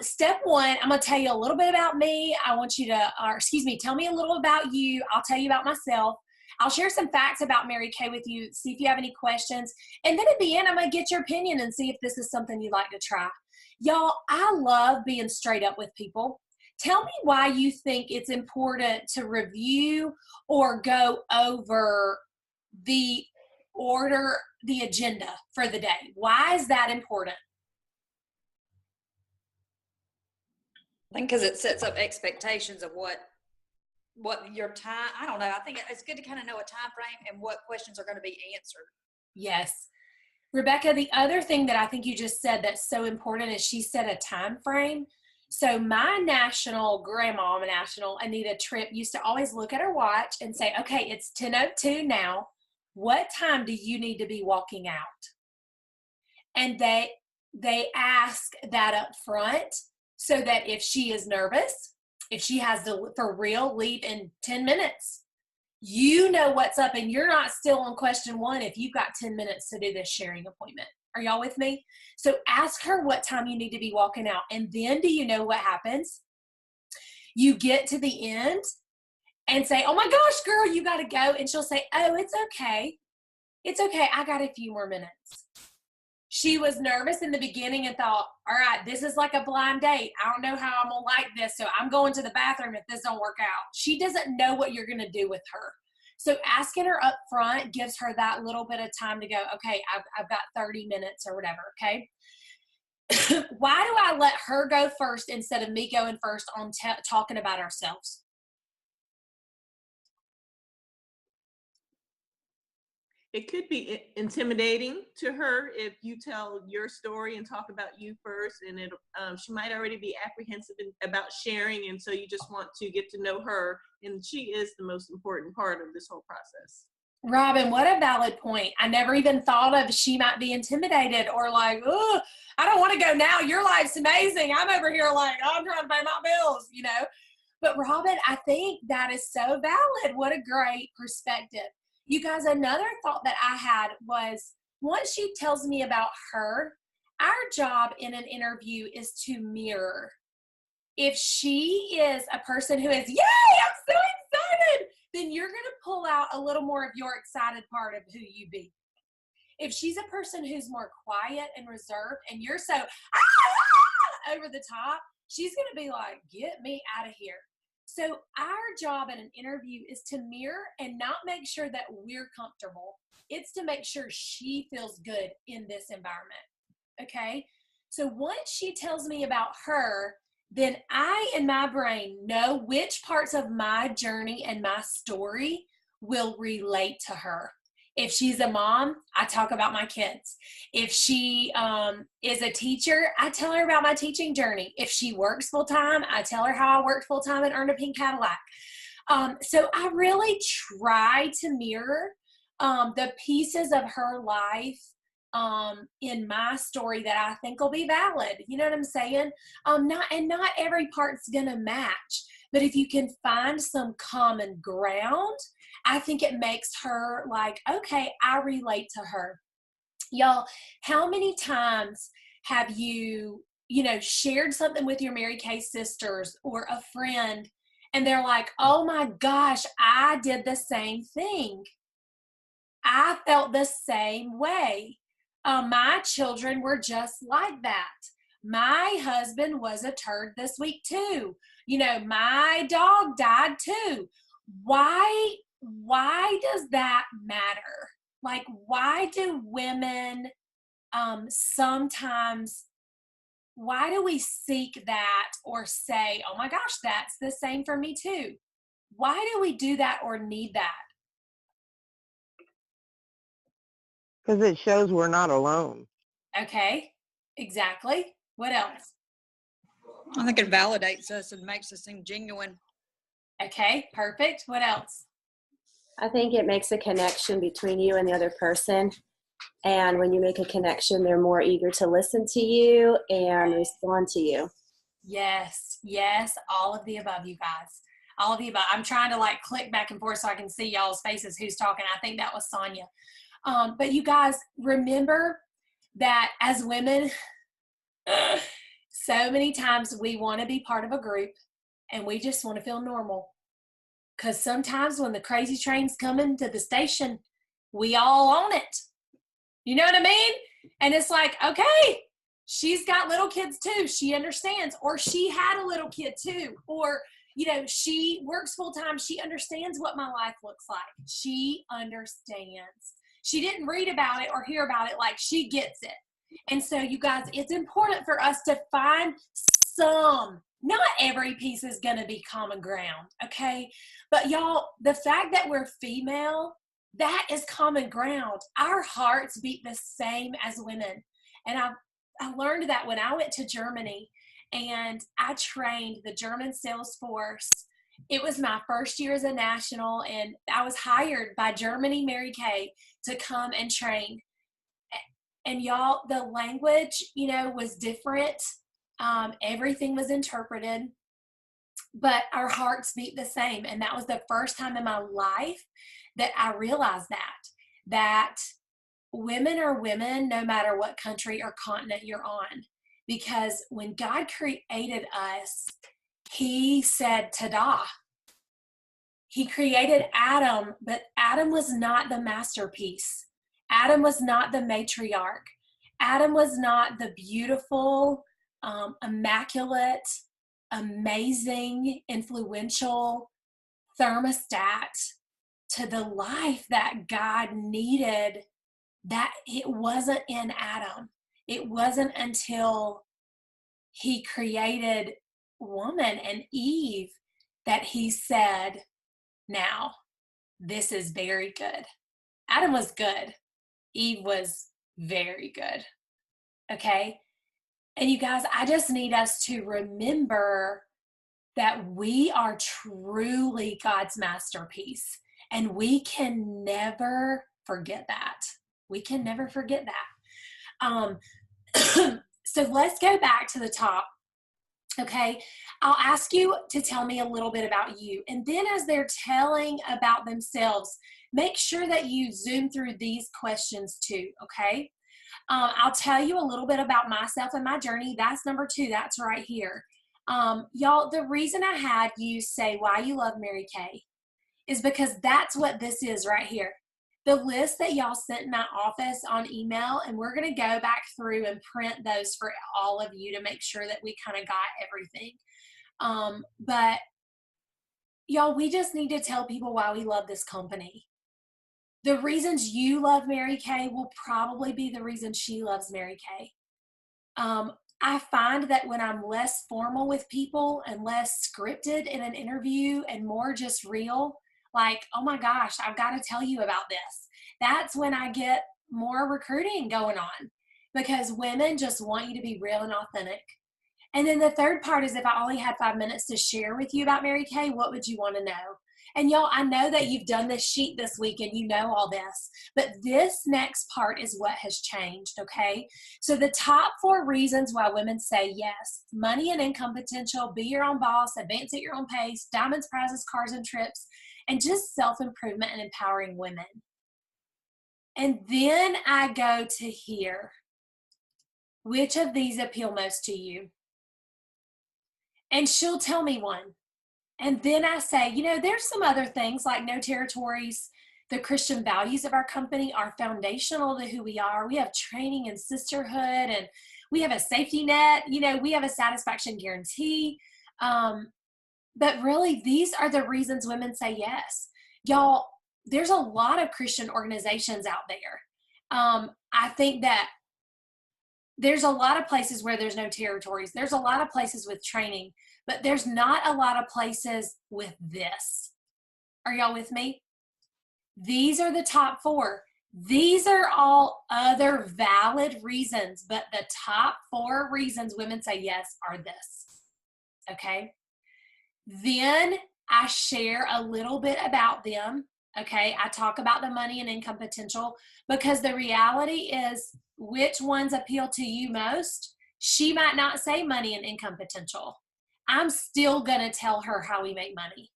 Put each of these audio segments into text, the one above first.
Step one, I'm going to tell you a little bit about me. I want you to, tell me a little about you. I'll tell you about myself. I'll share some facts about Mary Kay with you, see if you have any questions. And then at the end, I'm going to get your opinion and see if this is something you'd like to try. Y'all, I love being straight up with people. Tell me why you think it's important to review or go over the order, the agenda for the day. Why is that important? I think because it sets up expectations of what your time, I don't know. I think it's good to kind of know a time frame and what questions are going to be answered. Yes. Rebecca, the other thing that I think you just said that's so important is she said a time frame. So my grandma, Anita Tripp used to always look at her watch and say, okay, it's 10:02 now. What time do you need to be walking out? And they ask that up front so that if she is nervous, if she has to, for real, leave in 10 minutes, you know what's up and you're not still on question one if you've got 10 minutes to do this sharing appointment. Are y'all with me? So ask her what time you need to be walking out. And then do you know what happens? You get to the end and say, oh my gosh, girl, you got to go. And she'll say, oh, it's okay. It's okay. I got a few more minutes. She was nervous in the beginning and thought, all right, this is like a blind date. I don't know how I'm going to like this, so I'm going to the bathroom if this don't work out. She doesn't know what you're going to do with her. So asking her up front gives her that little bit of time to go, okay, I've got 30 minutes or whatever, okay? Why do I let her go first instead of me going first on talking about ourselves? It could be intimidating to her if you tell your story and talk about you first, and she might already be apprehensive about sharing, and so you just want to get to know her, and she is the most important part of this whole process. Robin, what a valid point. I never even thought of she might be intimidated or like, oh, I don't want to go now. Your life's amazing. I'm over here like, oh, I'm trying to pay my bills, you know. But Robin, I think that is so valid. What a great perspective. You guys, another thought that I had was once she tells me about her, our job in an interview is to mirror. If she is a person who is, yay, I'm so excited, then you're going to pull out a little more of your excited part of who you be. If she's a person who's more quiet and reserved and you're so over the top, she's going to be like, get me out of here. So our job in an interview is to mirror and not make sure that we're comfortable. It's to make sure she feels good in this environment, okay? So once she tells me about her, then I, in my brain, know which parts of my journey and my story will relate to her. If she's a mom, I talk about my kids. If she is a teacher, I tell her about my teaching journey. If she works full-time, I tell her how I worked full-time and earned a pink Cadillac. So I really try to mirror the pieces of her life in my story that I think will be valid. You know what I'm saying? Not every part's gonna match, but if you can find some common ground, I think it makes her like, okay, I relate to her. Y'all, how many times have you shared something with your Mary Kay sisters or a friend, and they're like, oh my gosh, I did the same thing. I felt the same way. My children were just like that. My husband was a turd this week too. My dog died too. Why does that matter? Like, why do women sometimes, why do we seek that or say, oh my gosh, that's the same for me too? Why do we do that or need that? Because it shows we're not alone. Okay, exactly. What else? I think it validates us and makes us seem genuine. Okay, perfect. What else? I think it makes a connection between you and the other person. And when you make a connection, they're more eager to listen to you and respond to you. Yes, all of the above, you guys. All of the above. I'm trying to like click back and forth so I can see y'all's faces who's talking. I think that was Sonia. But you guys, remember that as women, So many times we want to be part of a group and we just want to feel normal. Because sometimes when the crazy train's coming to the station, we all own it. You know what I mean? And it's like, okay, she's got little kids too. She understands. Or she had a little kid too. Or, you know, she works full time. She understands what my life looks like. She understands. She didn't read about it or hear about it, like she gets it. And so you guys, it's important for us to find some, not every piece is going to be common ground, okay? But y'all, the fact that we're female, that is common ground. Our hearts beat the same as women. And I learned that when I went to Germany and I trained the German sales force. It was my first year as a national, and I was hired by Germany Mary Kay to come and train. And y'all, the language, you know, was different. Everything was interpreted, but our hearts beat the same. And that was the first time in my life that I realized that women are women no matter what country or continent you're on. Because when God created us, he said, ta-da. He created Adam, but Adam was not the masterpiece. Adam was not the matriarch. Adam was not the beautiful, immaculate, amazing, influential thermostat to the life that God needed. That it wasn't in Adam. It wasn't until he created woman and Eve that he said, now, this is very good. Adam was good. Eve was very good. Okay? And you guys, I just need us to remember that we are truly God's masterpiece. And we can never forget that. We can never forget that. So let's go back to the top. Okay, I'll ask you to tell me a little bit about you. And then as they're telling about themselves, make sure that you zoom through these questions too, okay? I'll tell you a little bit about myself and my journey. That's number 2. That's right here. Y'all, the reason I had you say why you love Mary Kay is because that's what this is right here. The list that y'all sent in my office on email, and we're going to go back through and print those for all of you to make sure that we kind of got everything. But y'all, we just need to tell people why we love this company. The reasons you love Mary Kay will probably be the reason she loves Mary Kay. I find that when I'm less formal with people and less scripted in an interview and more just real, like, oh my gosh, I've got to tell you about this. That's when I get more recruiting going on, because women just want you to be real and authentic. And then the third part is, if I only had 5 minutes to share with you about Mary Kay, what would you want to know? And y'all, I know that you've done this sheet this week and you know all this, but this next part is what has changed, okay? So the top 4 reasons why women say yes: money and income potential, be your own boss, advance at your own pace, diamonds, prizes, cars, and trips, and just self-improvement and empowering women. And then I go to here. Which of these appeal most to you? And she'll tell me one. And then I say, you know, there's some other things like no territories. The Christian values of our company are foundational to who we are. We have training and sisterhood, and we have a safety net. You know, we have a satisfaction guarantee. But really, these are the reasons women say yes. Y'all, there's a lot of Christian organizations out there. I think that there's a lot of places where there's no territories. There's a lot of places with training, but there's not a lot of places with this. Are y'all with me? These are the top 4. These are all other valid reasons, but the top 4 reasons women say yes are this. Okay? Then I share a little bit about them. Okay? I talk about the money and income potential, because the reality is, which ones appeal to you most? She might not say money and income potential. I'm still going to tell her how we make money.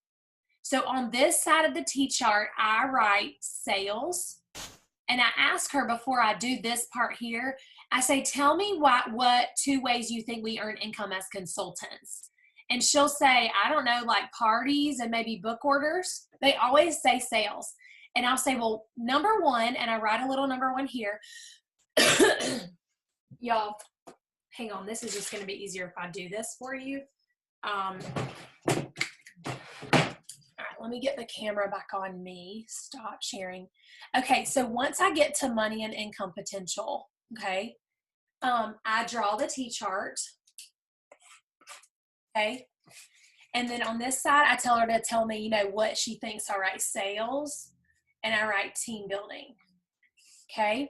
So on this side of the T-chart, I write sales, and I ask her before I do this part here, I say, tell me what 2 ways you think we earn income as consultants. And she'll say, I don't know, like parties and maybe book orders. They always say sales. And I'll say, well, number 1, and I write a little number 1 here. Y'all, hang on. This is just going to be easier if I do this for you. All right, let me get the camera back on me. Stop sharing. Okay, so once I get to money and income potential, okay, I draw the T-chart. Okay. And then on this side, I tell her to tell me, what she thinks. I write sales and I write team building. Okay.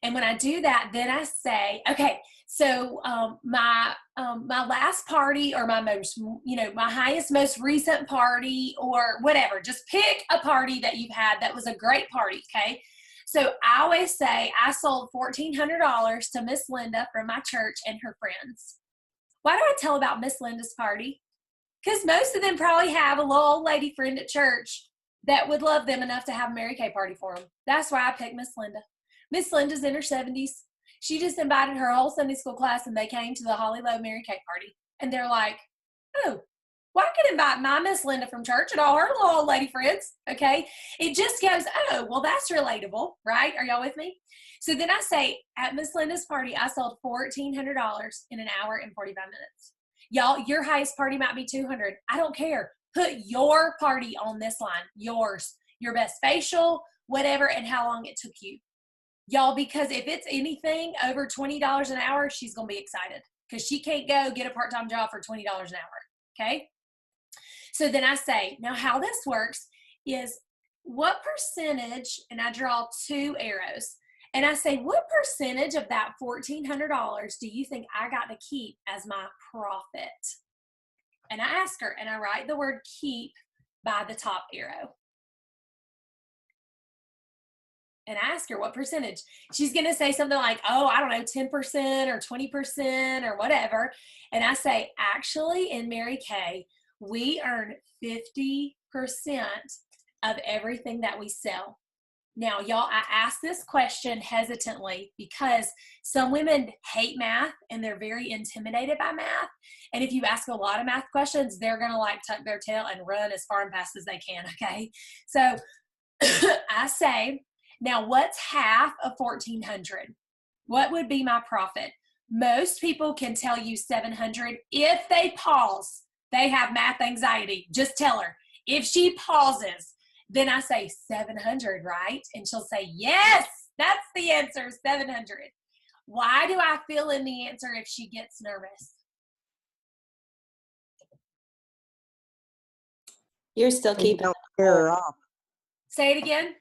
And when I do that, then I say, okay, so my last party, or my most, my highest, most recent party, or whatever, just pick a party that you've had that was a great party. Okay. So I always say I sold $1,400 to Miss Linda from my church and her friends. Why do I tell about Miss Linda's party? Because most of them probably have a little old lady friend at church that would love them enough to have a Mary Kay party for them. That's why I picked Miss Linda. Miss Linda's in her 70s. She just invited her whole Sunday school class, and they came to the HolliLowe Mary Kay party. And they're like, oh, well, I could invite my Miss Linda from church and all her little old lady friends, okay? It just goes, oh, well, that's relatable, right? Are y'all with me? So then I say, at Miss Linda's party, I sold $1,400 in an hour and 45 minutes. Y'all, your highest party might be $200. I don't care. Put your party on this line, yours, your best facial, whatever, and how long it took you. Y'all, because if it's anything over $20 an hour, she's going to be excited because she can't go get a part-time job for $20 an hour, okay? So then I say, now how this works is what percentage, and I draw 2 arrows, and I say, what percentage of that $1,400 do you think I got to keep as my profit? And I ask her, and I write the word keep by the top arrow. And I ask her what percentage. She's going to say something like, oh, I don't know, 10% or 20% or whatever. And I say, actually, in Mary Kay, we earn 50% of everything that we sell. Now, y'all, I ask this question hesitantly because some women hate math and they're very intimidated by math. And if you ask a lot of math questions, they're going to like tuck their tail and run as far and fast as they can, okay? So I say, now what's half of 1,400? What would be my profit? Most people can tell you 700 if they pause. They have math anxiety. Just tell her. If she pauses, then I say 700, right? And she'll say, yes, that's the answer, 700. Why do I fill in the answer if she gets nervous? You're still keeping. Don't scare her off. Say it again.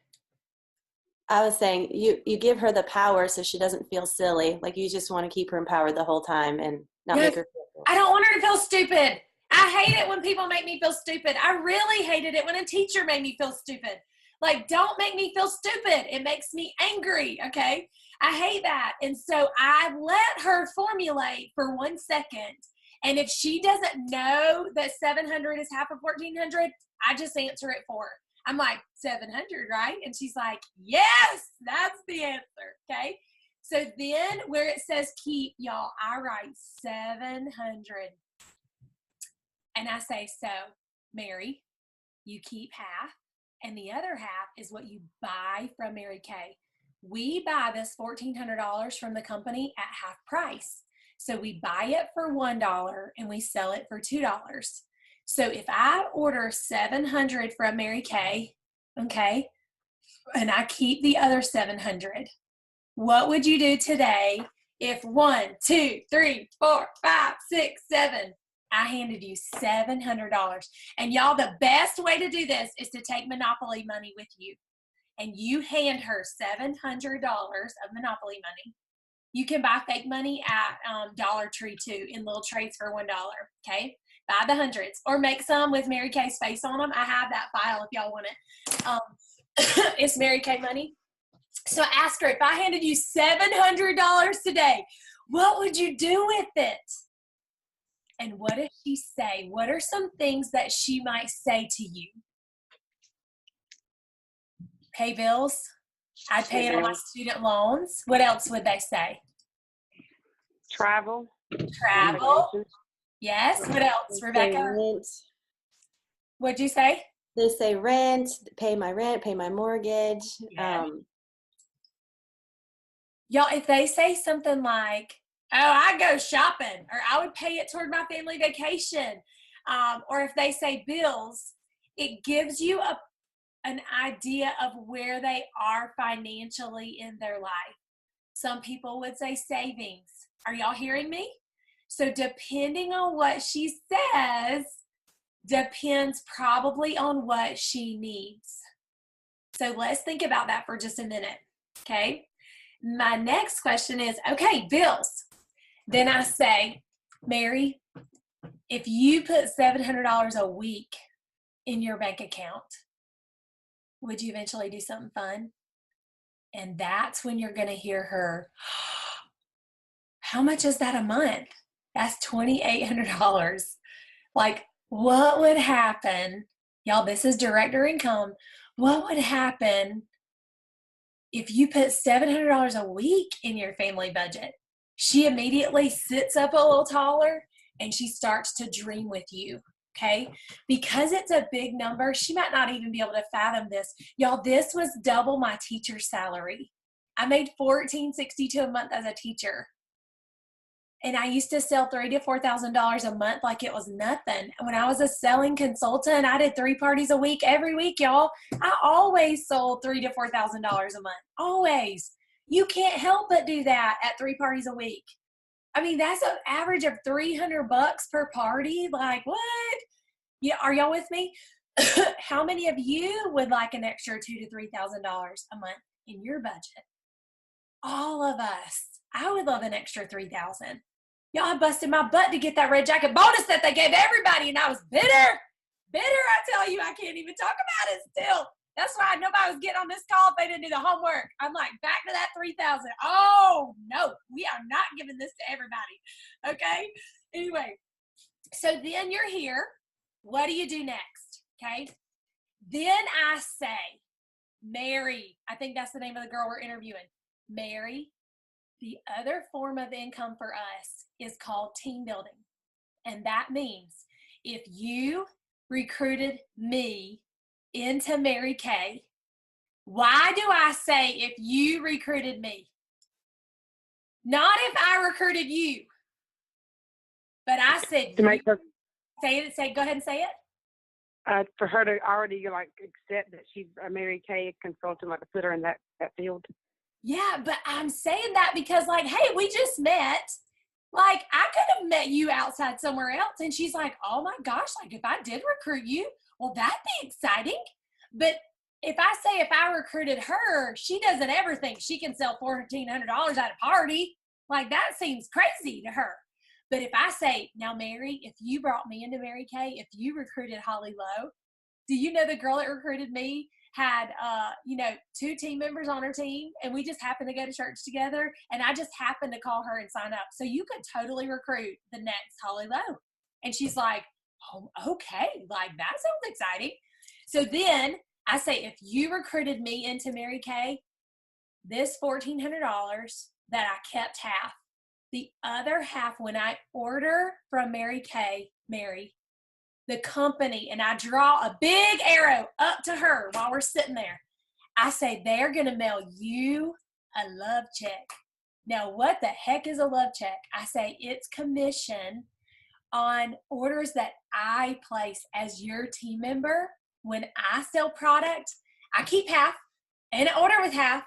I was saying you give her the power so she doesn't feel silly. Like you just want to keep her empowered the whole time and not Yes. make her feel. I don't want her to feel stupid. I hate it when people make me feel stupid. I really hated it when a teacher made me feel stupid. Like, don't make me feel stupid. It makes me angry, okay? I hate that. And so I let her formulate for 1 second. And if she doesn't know that 700 is half of 1,400, I just answer it for her. I'm like, 700, right? And she's like, yes, that's the answer, okay? So then where it says keep, y'all, I write 700. And I say, so, Mary, you keep half, and the other half is what you buy from Mary Kay. We buy this $1,400 from the company at half price. So we buy it for $1 and we sell it for $2. So if I order 700 from Mary Kay, okay, and I keep the other 700, what would you do today if 1, 2, 3, 4, 5, 6, 7, I handed you $700? And y'all, the best way to do this is to take Monopoly money with you. And you hand her $700 of Monopoly money. You can buy fake money at Dollar Tree too, in little trays for $1, okay? Buy the hundreds. Or make some with Mary Kay's face on them. I have that file if y'all want it. It's Mary Kay money. So ask her, if I handed you $700 today, what would you do with it? And what does she say? What are some things that she might say to you? Pay bills. I'd pay it on my student loans. What else would they say? Travel. Travel. Vacations. Yes. What else, They say Rebecca? rent. What'd you say? They say rent, pay my mortgage. Yeah. Y'all, if they say something like, oh, I go shopping, or I would pay it toward my family vacation, or if they say bills, it gives you an idea of where they are financially in their life. Some people would say savings. Are y'all hearing me? So depending on what she says, depends probably on what she needs. So let's think about that for just a minute, okay? My next question is, okay, bills. Then I say, Mary, if you put $700 a week in your bank account, would you eventually do something fun? And that's when you're going to hear her, how much is that a month? That's $2,800. Like, what would happen? Y'all, this is director income. What would happen if you put $700 a week in your family budget? She immediately sits up a little taller and she starts to dream with you, okay? Because it's a big number, she might not even be able to fathom this. Y'all, this was double my teacher's salary. I made $1,462 a month as a teacher. And I used to sell $3,000 to $4,000 a month like it was nothing. And when I was a selling consultant, I did 3 parties a week, every week, y'all. I always sold $3,000 to $4,000 a month. Always. You can't help but do that at 3 parties a week. I mean, that's an average of $300 per party. Like, what? Yeah, are y'all with me? How many of you would like an extra $2,000 to $3,000 a month in your budget? All of us. I would love an extra $3,000. Y'all, I busted my butt to get that red jacket bonus that they gave everybody, and I was bitter. Bitter, I tell you, I can't even talk about it still. That's why nobody was getting on this call if they didn't do the homework. I'm like, back to that $3,000. Oh, no, we are not giving this to everybody. Okay? Anyway, so then you're here. What do you do next? Okay? Then I say, Mary, I think that's the name of the girl we're interviewing. Mary, the other form of income for us is called team building. And that means if you recruited me into Mary Kay, why do I say if you recruited me? Not if I recruited you. But I said, To make her, go ahead and say it. for her to already like accept that she's a Mary Kay consultant, like to put her in that field. Yeah, but I'm saying that because, like, hey, we just met. Like, I could have met you outside somewhere else. And she's like, oh my gosh, like, if I did recruit you, well, that'd be exciting. But if I say if I recruited her, she doesn't ever think she can sell $1,400 at a party. Like, that seems crazy to her. But if I say, now, Mary, if you brought me into Mary Kay, if you recruited HolliLowe, do you know the girl that recruited me had 2 team members on her team, and we just happened to go to church together, and I just happened to call her and sign up. So you could totally recruit the next HolliLowe. And she's like, oh, okay, like that sounds exciting. So then I say, if you recruited me into Mary Kay, this $1,400 that I kept half, the other half when I order from Mary Kay, Mary, the company, and I draw a big arrow up to her while we're sitting there. I say, they're going to mail you a love check. Now, what the heck is a love check? I say, it's commission on orders that I place as your team member. When I sell product, I keep half and I order with half.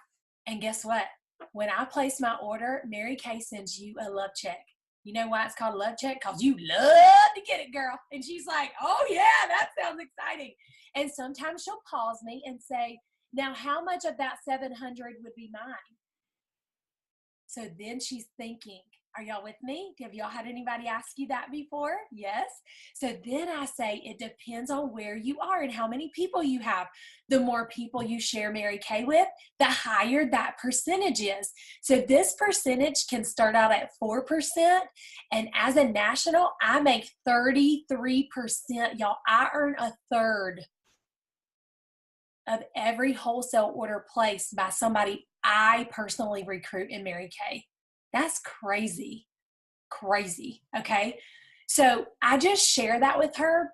And guess what? When I place my order, Mary Kay sends you a love check. You know why it's called a love check? Because you love to get it, girl. And she's like, oh, yeah, that sounds exciting. And sometimes she'll pause me and say, now, how much of that $700 would be mine? So then she's thinking, are y'all with me? Have y'all had anybody ask you that before? Yes. So then I say, it depends on where you are and how many people you have. The more people you share Mary Kay with, the higher that percentage is. So this percentage can start out at 4%. And as a national, I make 33%. Y'all, I earn a third of every wholesale order placed by somebody I personally recruit in Mary Kay. That's crazy. crazy. Okay. So I just share that with her.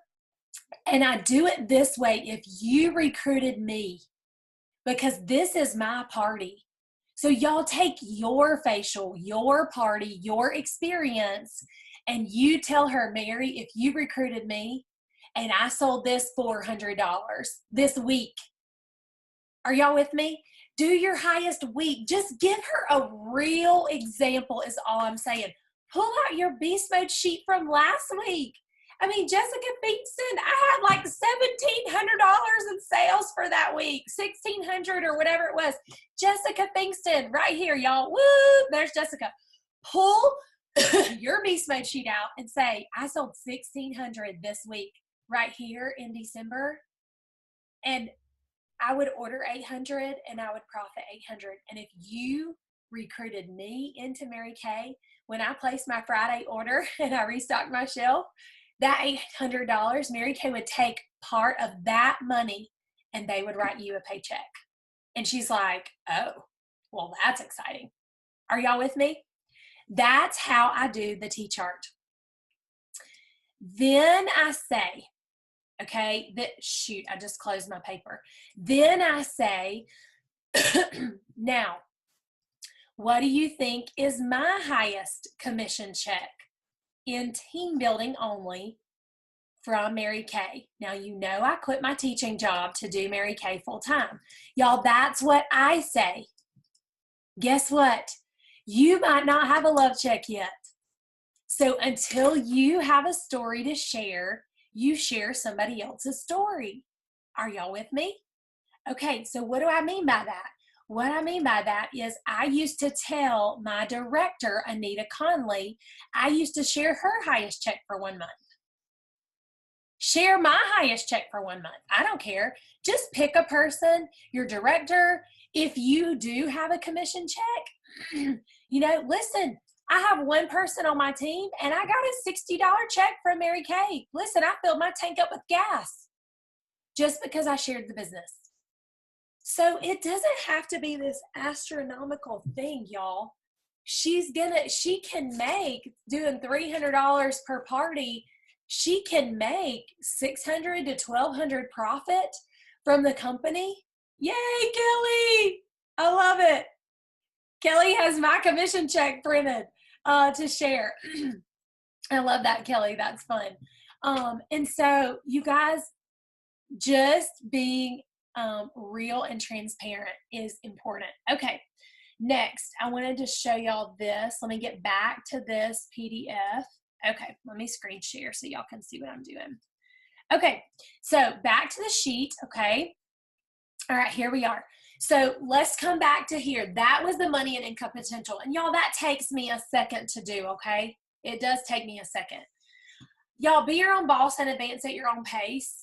And I do it this way. If you recruited me, because this is my party. So y'all take your facial, your party, your experience, and you tell her, Mary, if you recruited me and I sold this $400 this week, are y'all with me? Do your highest week. Just give her a real example is all I'm saying. Pull out your beast mode sheet from last week. I mean, Jessica Beatson, I had like $1,700 in sales for that week, $1,600 or whatever it was. Jessica Beatson, right here, y'all. Woo! There's Jessica. Pull your beast mode sheet out and say, I sold $1,600 this week, right here in December, and I would order 800 and I would profit 800. And if you recruited me into Mary Kay, when I placed my Friday order and I restocked my shelf, that $800, Mary Kay would take part of that money and they would write you a paycheck. And she's like, oh, well, that's exciting. Are y'all with me? That's how I do the T-chart. Then I say, okay, shoot, I just closed my paper. Then I say, now, what do you think is my highest commission check in team building only from Mary Kay? Now, you know I quit my teaching job to do Mary Kay full time. Y'all, that's what I say. Guess what? You might not have a love check yet. So until you have a story to share, you share somebody else's story. Are y'all with me? Okay, so what do I mean by that? What I mean by that is I used to tell my director, Anita Conley, I used to share her highest check for 1 month. Share my highest check for 1 month. I don't care. Just pick a person, your director. If you do have a commission check, listen, I have one person on my team and I got a $60 check from Mary Kay. Listen, I filled my tank up with gas just because I shared the business. So it doesn't have to be this astronomical thing, y'all. She can make, doing $300 per party, she can make $600 to $1,200 profit from the company. Yay, Kelly! I love it. Kelly has my commission check printed to share. I love that, Kelly. That's fun. And so you guys, just being real and transparent is important. Okay, next, I wanted to show y'all this. Let me get back to this PDF. Okay, let me screen share so y'all can see what I'm doing. Okay, so back to the sheet, okay? All right, here we are. So let's come back to here. That was the money and income potential. And y'all, that takes me a second to do, okay? It does take me a second. Y'all, be your own boss and advance at your own pace.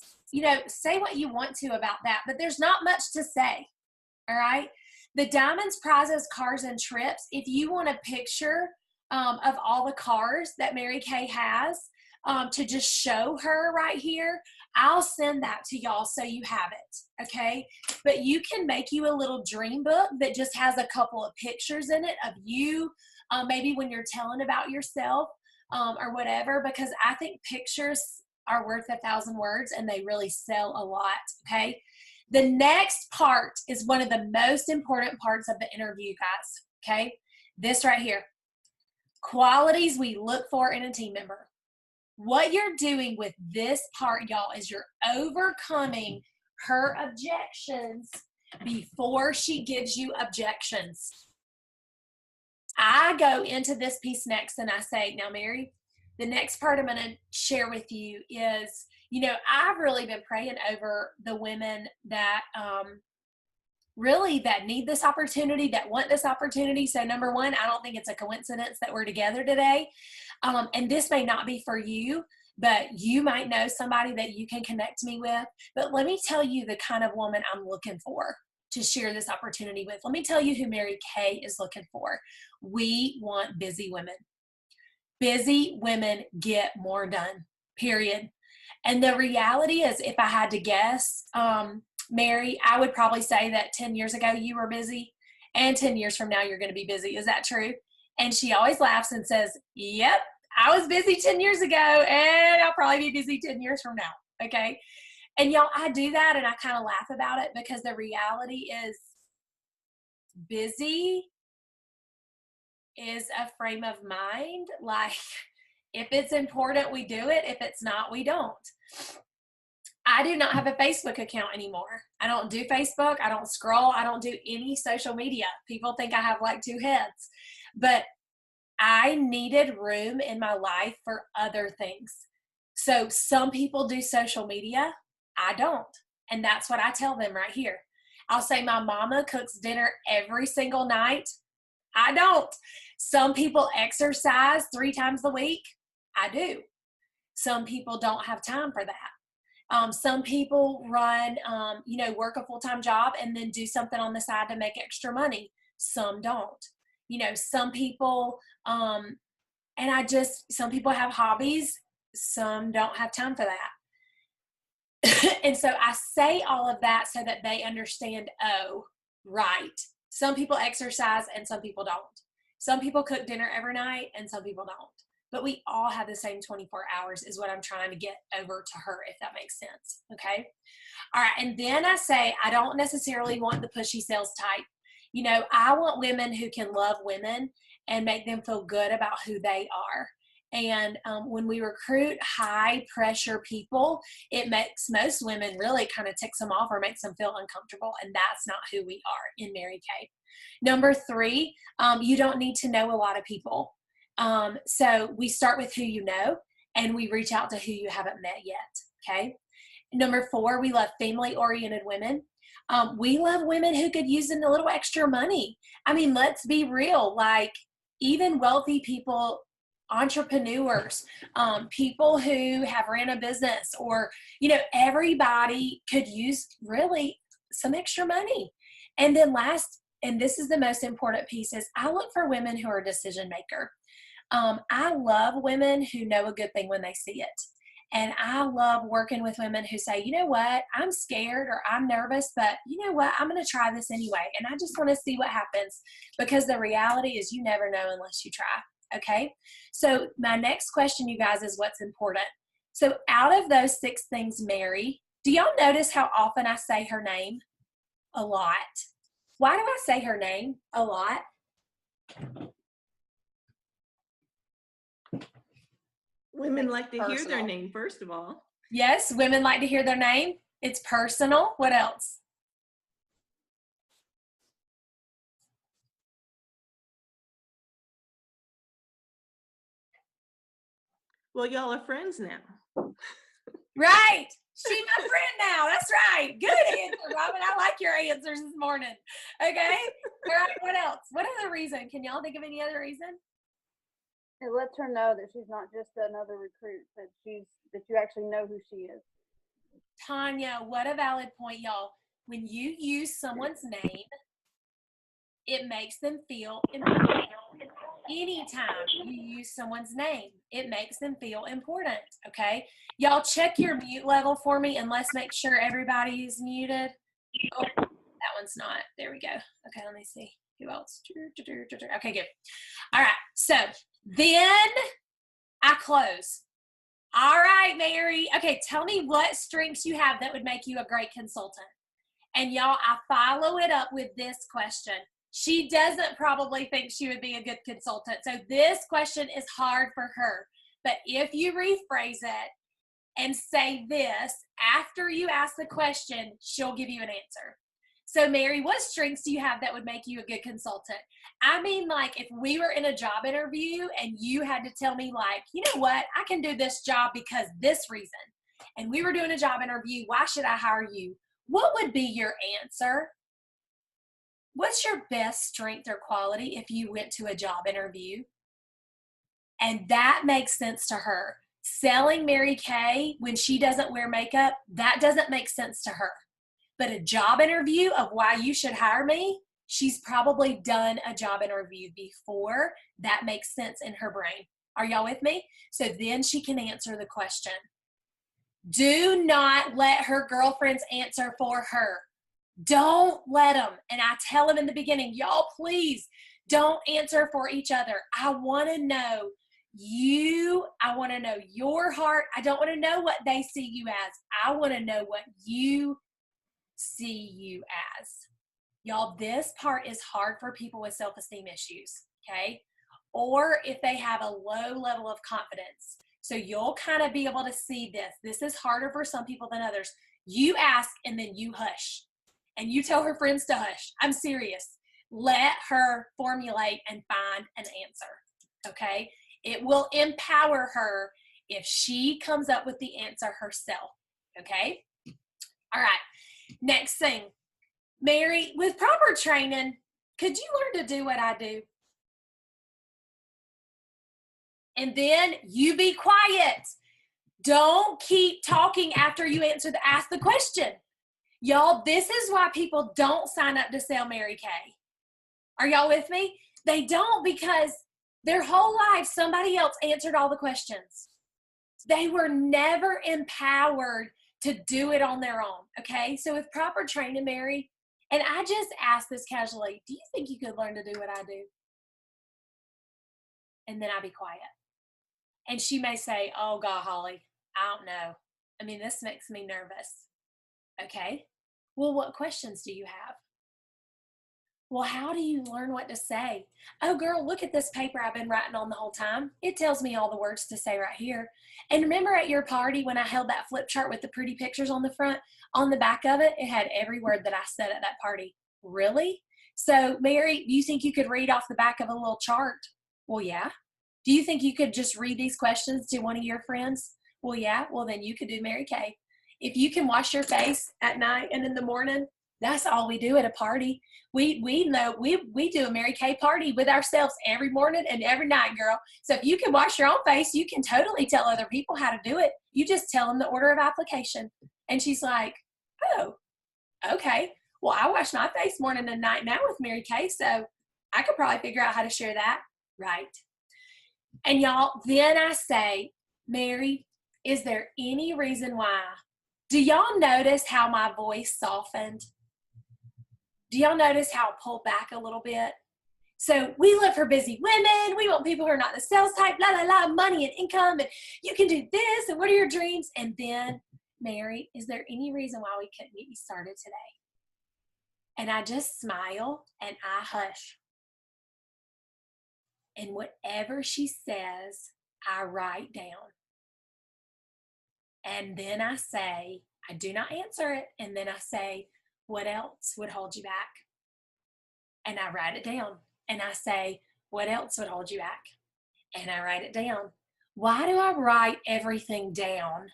Say what you want to about that, but there's not much to say, all right? The diamonds, prizes, cars, and trips, if you want a picture of all the cars that Mary Kay has to just show her right here, I'll send that to y'all so you have it, okay? But you can make you a little dream book that just has a couple of pictures in it of you, maybe when you're telling about yourself or whatever, because I think pictures are worth 1,000 words and they really sell a lot, okay? The next part is one of the most important parts of the interview, guys, okay? This right here. Qualities we look for in a team member. What you're doing with this part, y'all, is you're overcoming her objections before she gives you objections. I go into this piece next and I say, now, Mary, the next part I'm going to share with you is, I've really been praying over the women that that need this opportunity, that want this opportunity. So number one, I don't think it's a coincidence that we're together today. And this may not be for you, but you might know somebody that you can connect me with. But let me tell you the kind of woman I'm looking for to share this opportunity with. Let me tell you who Mary Kay is looking for. We want busy women. Busy women get more done, period. And the reality is, if I had to guess, Mary, I would probably say that 10 years ago you were busy, and 10 years from now you're going to be busy. Is that true? And she always laughs and says, yep, I was busy 10 years ago and I'll probably be busy 10 years from now. Okay. And y'all, I do that and I kind of laugh about it because the reality is busy is a frame of mind. Like, if it's important, we do it. If it's not, we don't. I do not have a Facebook account anymore. I don't do Facebook. I don't scroll. I don't do any social media. People think I have like two heads. But I needed room in my life for other things. So some people do social media. I don't. And that's what I tell them right here. I'll say my mama cooks dinner every single night. I don't. Some people exercise 3 times a week. I do. Some people don't have time for that. Some people run, work a full-time job and then do something on the side to make extra money. Some don't. Some people, some people have hobbies. Some don't have time for that. And so I say all of that so that they understand, oh, right. Some people exercise and some people don't. Some people cook dinner every night and some people don't. But we all have the same 24 hours is what I'm trying to get over to her, if that makes sense. Okay. All right. And then I say, I don't necessarily want the pushy sales type. I want women who can love women and make them feel good about who they are. And when we recruit high pressure people, it makes most women really kind of ticks them off or makes them feel uncomfortable. And that's not who we are in Mary Kay. Number 3, you don't need to know a lot of people. So we start with who you know and we reach out to who you haven't met yet. Okay. Number 4, we love family oriented women. We love women who could use a little extra money. I mean, let's be real. Like, even wealthy people, entrepreneurs, people who have ran a business, or, everybody could use really some extra money. And then last, and this is the most important piece, is I look for women who are a decision maker. I love women who know a good thing when they see it. And I love working with women who say, you know what, I'm scared or I'm nervous, but you know what, I'm going to try this anyway. And I just want to see what happens, because the reality is you never know unless you try. Okay. So my next question, you guys, is what's important. So out of those 6 things, Mary, do y'all notice how often I say her name? A lot. Why do I say her name a lot? Women like to hear their name, first of all. Yes, women like to hear their name. It's personal. What else? Well, y'all are friends now. Right. She's my friend now. That's right. Good answer, Robin. I like your answers this morning. Okay. All right. What else? What other reason? Can y'all think of any other reason? It lets her know that she's not just another recruit, that you actually know who she is. Tanya, what a valid point, y'all. When you use someone's name, it makes them feel important. Anytime you use someone's name, it makes them feel important. Okay. Y'all check your mute level for me and let's make sure everybody is muted. Oh, that one's not. There we go. Okay. Let me see. Who else? Okay, good. All right. So then I close. All right, Mary. Okay. Tell me what strengths you have that would make you a great consultant. And y'all, I follow it up with this question. She doesn't probably think she would be a good consultant. So this question is hard for her. But if you rephrase it and say this, after you ask the question, she'll give you an answer. So Mary, what strengths do you have that would make you a good consultant? I mean, like, if we were in a job interview and you had to tell me, like, you know what, I can do this job because this reason, and we were doing a job interview, why should I hire you? What would be your answer? What's your best strength or quality if you went to a job interview? And that makes sense to her. Selling Mary Kay when she doesn't wear makeup, that doesn't make sense to her. But a job interview of why you should hire me, she's probably done a job interview before. That makes sense in her brain. Are y'all with me? So then she can answer the question. Do not let her girlfriends answer for her. Don't let them. And I tell them in the beginning, y'all, please Don't answer for each other. I want to know you. I want to know your heart. I don't want to know what they see you as. I want to know what you see you as. Y'all, this part is hard for people with self-esteem issues, okay? Or if they have a low level of confidence. So you'll kind of be able to see this. This is harder for some people than others. You ask and then you hush. And you tell her friends to hush. I'm serious. Let her formulate and find an answer, okay? It will empower her if she comes up with the answer herself, okay? All right, next thing. Mary, with proper training, could you learn to do what I do? And then you be quiet. Don't keep talking after you ask the question. Y'all, this is why people don't sign up to sell Mary Kay. Are y'all with me? They don't, because their whole life somebody else answered all the questions. They were never empowered to do it on their own, okay? So with proper training, Mary, and I just asked this casually, do you think you could learn to do what I do? And then I be quiet. And she may say, oh God, Holly, I don't know. I mean, this makes me nervous. Okay. Well, what questions do you have? Well, how do you learn what to say? Oh, girl, look at this paper I've been writing on the whole time. It tells me all the words to say right here. And remember at your party when I held that flip chart with the pretty pictures on the front? On the back of it, it had every word that I said at that party. Really? So, Mary, do you think you could read off the back of a little chart? Well, yeah. Do you think you could just read these questions to one of your friends? Well, yeah. Well, then you could do Mary Kay. If you can wash your face at night and in the morning, that's all we do at a party. We know we do a Mary Kay party with ourselves every morning and every night, girl. So if you can wash your own face, you can totally tell other people how to do it. You just tell them the order of application. And she's like, oh, okay. Well, I wash my face morning and night now with Mary Kay, so I could probably figure out how to share that. Right. And y'all, then I say, Mary, is there any reason why? Do y'all notice how my voice softened? Do y'all notice how it pulled back a little bit? So we look for busy women. We want people who are not the sales type, la, la, la, money and income, and you can do this, and what are your dreams? And then, Mary, is there any reason why we couldn't get you started today? And I just smile and I hush. And whatever she says, I write down. And then I say, I do not answer it. And then I say, what else would hold you back? And I write it down. And I say, what else would hold you back? And I write it down. Why do I write everything down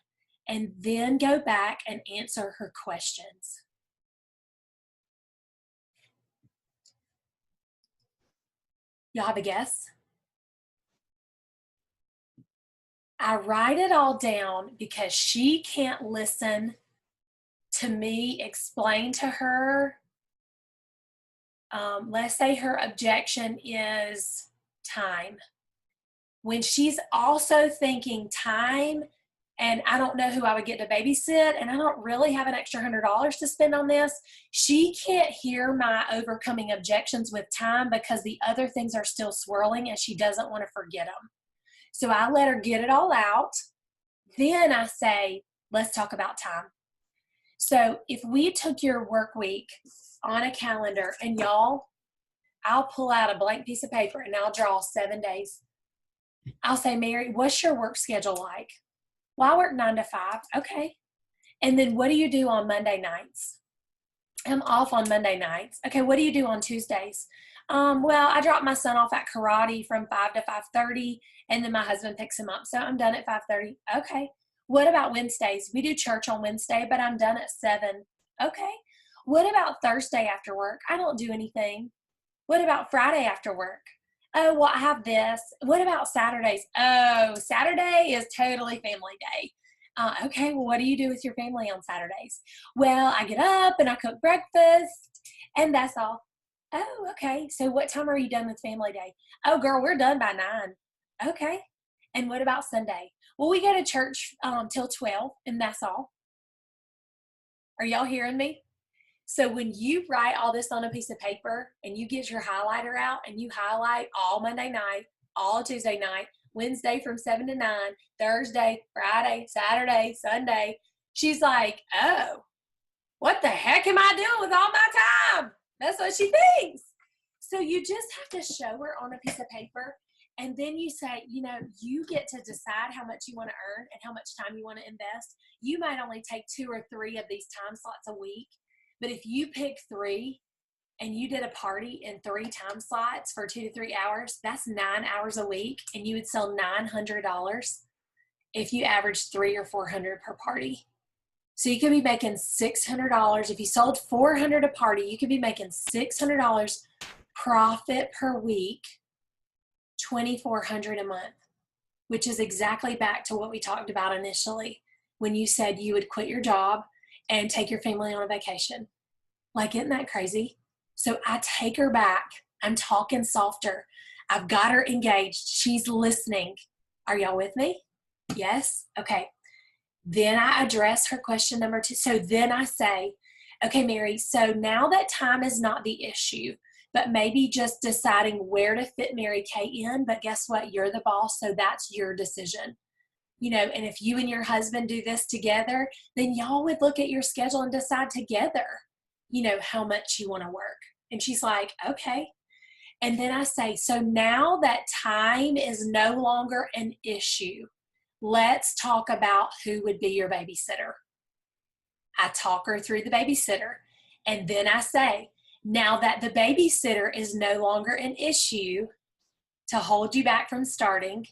and then go back and answer her questions? Y'all have a guess? I write it all down because she can't listen to me explain to her. Let's say her objection is time. When she's also thinking time, and I don't know who I would get to babysit, and I don't really have an extra $100 to spend on this, she can't hear my overcoming objections with time because the other things are still swirling and she doesn't want to forget them. So I let her get it all out. Then I say, let's talk about time. So if we took your work week on a calendar, and y'all, I'll pull out a blank piece of paper and I'll draw 7 days. I'll say, Mary, what's your work schedule like? Well, I work 9 to 5. Okay. And then what do you do on Monday nights? I'm off on Monday nights. Okay. What do you do on Tuesdays? Well, I drop my son off at karate from 5 to 5:30, and then my husband picks him up. So I'm done at 5:30. Okay. What about Wednesdays? We do church on Wednesday, but I'm done at 7. Okay. What about Thursday after work? I don't do anything. What about Friday after work? Oh, well, I have this. What about Saturdays? Oh, Saturday is totally family day. Okay, well, what do you do with your family on Saturdays? Well, I get up and I cook breakfast, and that's all. Oh, okay. So what time are you done with family day? Oh, girl, we're done by 9. Okay. And what about Sunday? Well, we go to church till 12, and that's all. Are y'all hearing me? So when you write all this on a piece of paper and you get your highlighter out and you highlight all Monday night, all Tuesday night, Wednesday from 7 to 9, Thursday, Friday, Saturday, Sunday, she's like, oh, what the heck am I doing with all my time? That's what she thinks. So you just have to show her on a piece of paper, and then you say, you know, you get to decide how much you want to earn and how much time you want to invest. You might only take 2 or 3 of these time slots a week, but if you pick 3 and you did a party in 3 time slots for 2 to 3 hours, that's 9 hours a week, and you would sell $900 if you averaged 300 or 400 per party. So you could be making $600. If you sold 400 a party, you could be making $600 profit per week, $2,400 a month, which is exactly back to what we talked about initially when you said you would quit your job and take your family on a vacation. Like, isn't that crazy? So I take her back. I'm talking softer. I've got her engaged. She's listening. Are y'all with me? Yes? Okay. Then I address her question number 2. So then I say, okay, Mary, so now that time is not the issue, but maybe just deciding where to fit Mary Kay in, but guess what? You're the boss, so that's your decision. You know, and if you and your husband do this together, then y'all would look at your schedule and decide together, you know, how much you want to work. And she's like, okay. And then I say, so now that time is no longer an issue, let's talk about who would be your babysitter. I talk her through the babysitter. And then I say, now that the babysitter is no longer an issue to hold you back from starting,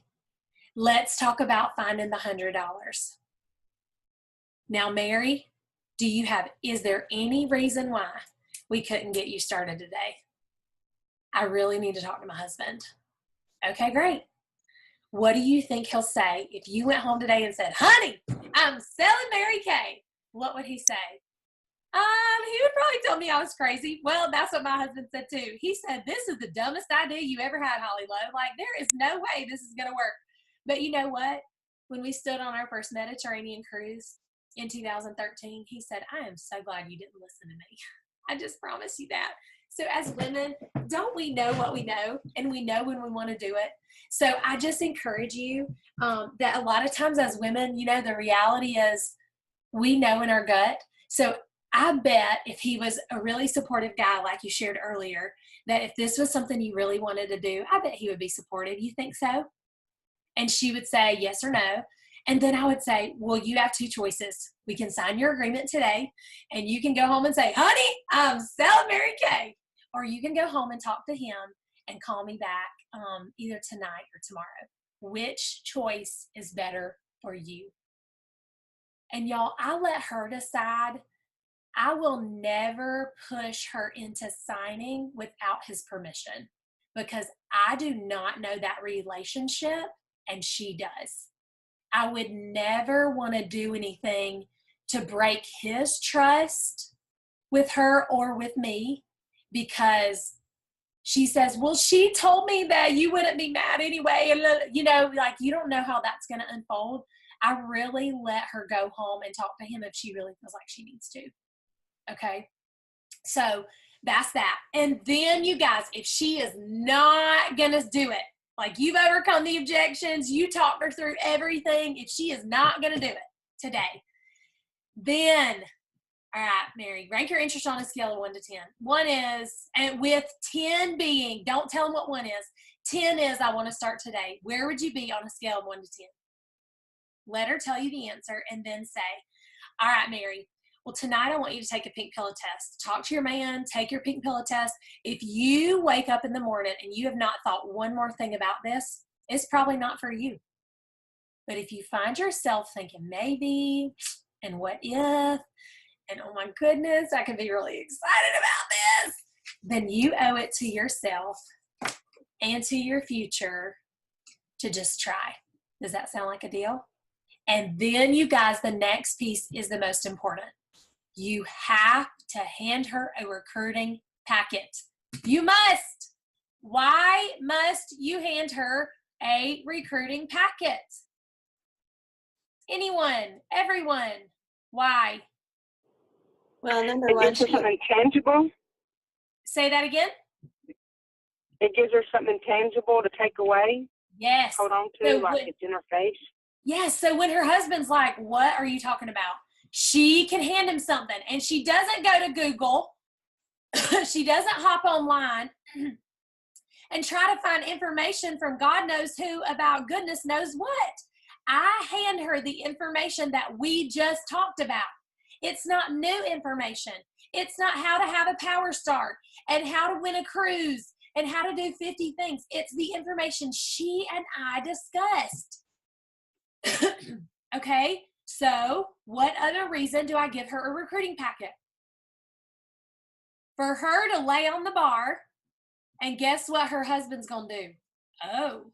let's talk about finding the $100. Now, Mary, is there any reason why we couldn't get you started today? I really need to talk to my husband. Okay, great. What do you think he'll say if you went home today and said, honey, I'm selling Mary Kay? What would he say? He would probably tell me I was crazy. Well, that's what my husband said too. He said, this is the dumbest idea you ever had, HolliLowe. Like, there is no way this is going to work. But you know what? When we stood on our first Mediterranean cruise in 2013, he said, I am so glad you didn't listen to me. I just promise you that. So as women, don't we know what we know, and we know when we want to do it? So I just encourage you that a lot of times as women, you know, the reality is we know in our gut. So I bet if he was a really supportive guy, like you shared earlier, that if this was something you really wanted to do, I bet he would be supportive. You think so? And she would say yes or no. And then I would say, well, you have 2 choices. We can sign your agreement today, and you can go home and say, honey, I'm selling Mary Kay. Or you can go home and talk to him and call me back either tonight or tomorrow. Which choice is better for you? And y'all, I let her decide. I will never push her into signing without his permission, because I do not know that relationship and she does. I would never want to do anything to break his trust with her or with me, because she says, well, she told me that you wouldn't be mad anyway. And, you know, like, you don't know how that's going to unfold. I really let her go home and talk to him if she really feels like she needs to. Okay. So that's that. And then you guys, if she is not going to do it, like, you've overcome the objections, you talked her through everything. If she is not going to do it today, then, all right, Mary, rank your interest on a scale of 1 to 10. 1 is, and with 10 being, don't tell them what 1 is. 10 is, I want to start today. Where would you be on a scale of 1 to 10? Let her tell you the answer, and then say, all right, Mary, well, tonight I want you to take a pink pillow test. Talk to your man, take your pink pillow test. If you wake up in the morning and you have not thought one more thing about this, it's probably not for you. But if you find yourself thinking maybe, and what if, and oh my goodness, I could be really excited about this, then you owe it to yourself and to your future to just try. Does that sound like a deal? And then, you guys, the next piece is the most important. You have to hand her a recruiting packet. You must. Why must you hand her a recruiting packet? Anyone, everyone, why? Well, number It one, gives her something tangible. Say that again. It gives her something tangible to take away, Yes. hold on to, So like it's in her face. Yes. So when her husband's like, what are you talking about? She can hand him something, and she doesn't go to Google. She doesn't hop online and try to find information from God knows who about goodness knows what. I hand her the information that we just talked about. It's not new information. It's not how to have a power start and how to win a cruise and how to do 50 things. It's the information she and I discussed. Okay, so what other reason do I give her a recruiting packet? For her to lay on the bar, and guess what her husband's gonna do? Oh,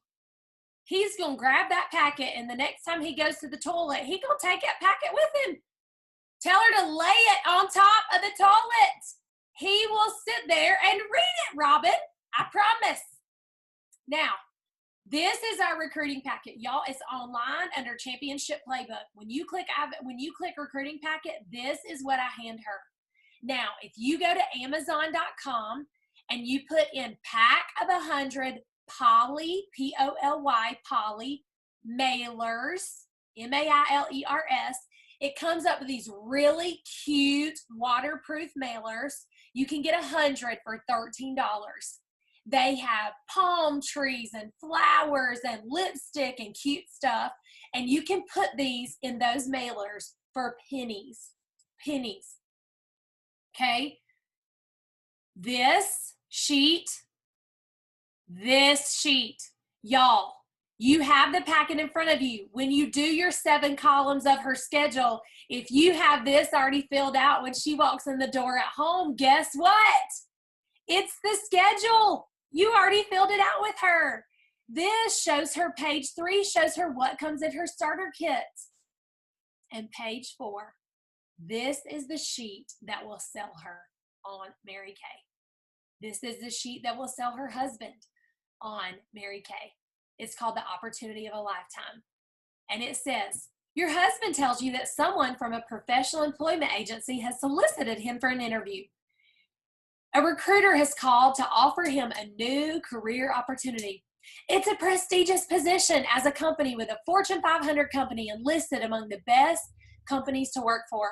he's gonna grab that packet, and the next time he goes to the toilet, he's gonna take that packet with him. Tell her to lay it on top of the toilet. He will sit there and read it, Robin. I promise. Now, this is our recruiting packet. Y'all, it's online under Championship Playbook. When you click recruiting packet, this is what I hand her. Now, if you go to Amazon.com and you put in pack of 100 Poly, P-O-L-Y, Poly, mailers, M-A-I-L-E-R-S, it comes up with these really cute waterproof mailers. You can get 100 for $13. They have palm trees and flowers and lipstick and cute stuff. And you can put these in those mailers for pennies. Pennies. Okay? This sheet, y'all, you have the packet in front of you. When you do your 7 columns of her schedule, if you have this already filled out when she walks in the door at home, guess what? It's the schedule. You already filled it out with her. This shows her, page 3 shows her what comes in her starter kit. And page 4, this is the sheet that will sell her on Mary Kay. This is the sheet that will sell her husband on Mary Kay. It's called the opportunity of a lifetime. And it says, your husband tells you that someone from a professional employment agency has solicited him for an interview. A recruiter has called to offer him a new career opportunity. It's a prestigious position as a company with a Fortune 500 company and listed among the best companies to work for.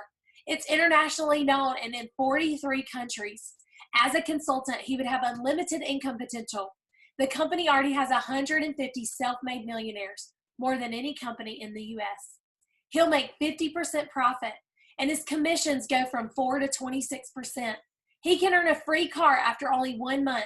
It's internationally known and in 43 countries. As a consultant, he would have unlimited income potential. The company already has 150 self-made millionaires, more than any company in the U.S. He'll make 50% profit, and his commissions go from 4 to 26%. He can earn a free car after only 1 month.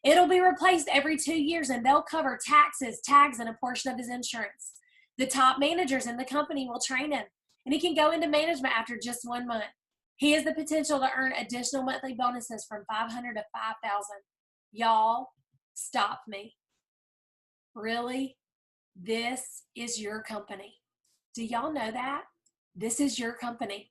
It'll be replaced every 2 years, and they'll cover taxes, tags, and a portion of his insurance. The top managers in the company will train him, and he can go into management after just 1 month. He has the potential to earn additional monthly bonuses from $500 to $5,000. Y'all, stop me. Really? This is your company. Do y'all know that? This is your company.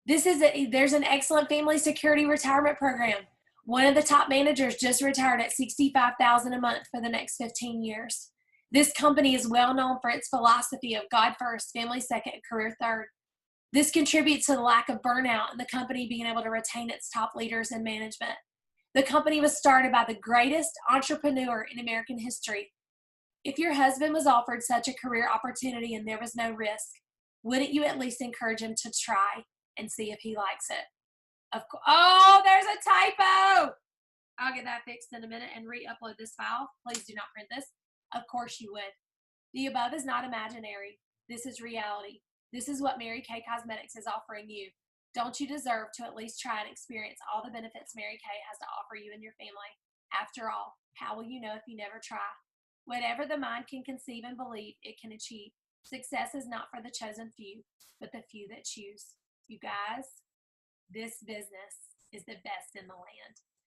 There's an excellent family security retirement program. One of the top managers just retired at $65,000 a month for the next 15 years. This company is well known for its philosophy of God first, family second, career third. This contributes to the lack of burnout and the company being able to retain its top leaders in management. The company was started by the greatest entrepreneur in American history. If your husband was offered such a career opportunity and there was no risk, wouldn't you at least encourage him to try and see if he likes it? Oh, there's a typo. I'll get that fixed in a minute and re-upload this file. Please do not print this. Of course you would. The above is not imaginary. This is reality. This is what Mary Kay Cosmetics is offering you. Don't you deserve to at least try and experience all the benefits Mary Kay has to offer you and your family? After all, how will you know if you never try? Whatever the mind can conceive and believe, it can achieve. Success is not for the chosen few, but the few that choose. You guys, this business is the best in the land.